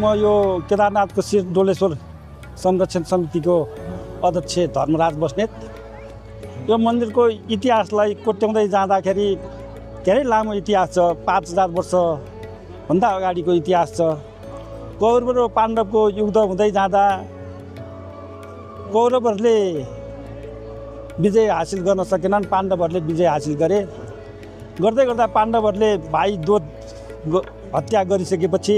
म यो केदारनाथको शिर डोलेश्वर संरक्षण समितिको अध्यक्ष धर्मराज बस्नेत। यो मन्दिरको इतिहासलाई कोट्याउँदै जाँदाखेरि धेरै लामो इतिहास छ। 5000 वर्षभन्दा अगाडिको इतिहास छ। कौरव र पाण्डवको युद्ध हुँदै जाँदा कौरवहरूले विजय हासिल गर्न सकेनन्, पाण्डवहरूले विजय हासिल गरे। गर्दै गर्दा पाण्डवहरूले भाइ दोध हत्या गरिसकेपछि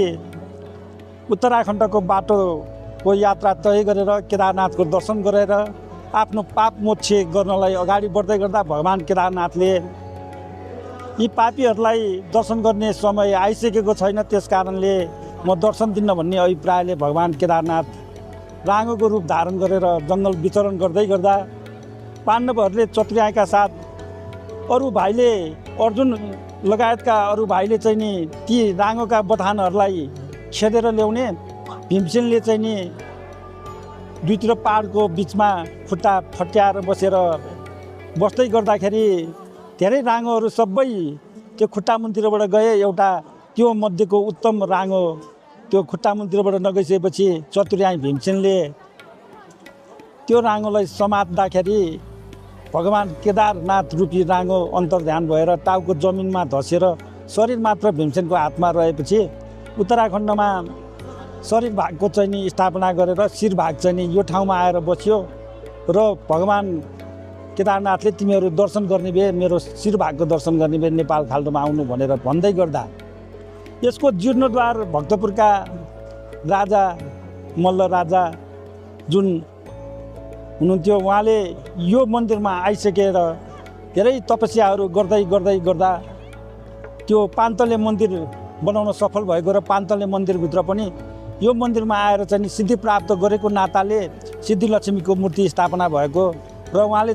उत्तराखण्डको बाटोको यात्रा तय गरेर केदारनाथको दर्शन गरेर आफ्नो पाप मोक्ष गर्नलाई अगाडि बढ्दै गर्दा भगवान् केदारनाथले यी पापीहरूलाई दर्शन गर्ने समय आइसकेको छैन, त्यस कारणले म दर्शन दिन्न भन्ने अभिप्रायले भगवान् केदारनाथ राँगोको रूप धारण गरेर जङ्गल विचरण गर्दै गर्दा पाण्डवहरूले चतुर्याइका साथ अरू भाइले अर्जुन लगायतका अरू भाइले चाहिँ नि ती राँगोका बथानहरूलाई खेदेर ल्याउने, भीमसेनले चाहिँ नि दुईतिर पहाडको बिचमा खुट्टा फट्याएर बस्दै गर्दाखेरि धेरै राँगोहरू सबै त्यो खुट्टा मुनितिरबाट गए। एउटा त्यो मध्येको उत्तम राँगो त्यो खुट्टा मुनितिरबाट नगइसकेपछि चतुर्याई भीमसेनले त्यो राँगोलाई समात्दाखेरि भगवान् केदारनाथ रूपी राँगो अन्तर्ध्यान भएर टाउको जमिनमा धसेर शरीर मात्र भीमसेनको हातमा रहेपछि उत्तराखण्डमा शरीर भागको चाहिँ नि स्थापना गरेर शिर भाग चाहिँ नि यो ठाउँमा आएर बस्यो र भगवान् केदारनाथले तिमीहरू दर्शन गर्ने भए मेरो शिर भागको दर्शन गर्ने भए नेपाल खाल्डोमा आउनु भनेर भन्दै गर्दा यसको जीर्णोद्धार भक्तपुरका राजा मल्ल राजा जुन हुनुहुन्थ्यो, उहाँले यो मन्दिरमा आइसकेर धेरै तपस्याहरू गर्दै गर्दा त्यो पान्तले मन्दिर बनाउन सफल भएको र पान्तले मन्दिरभित्र पनि यो मन्दिरमा आएर चाहिँ सिद्धि प्राप्त गरेको नाताले सिद्धिलक्ष्मीको मूर्ति स्थापना भएको र उहाँले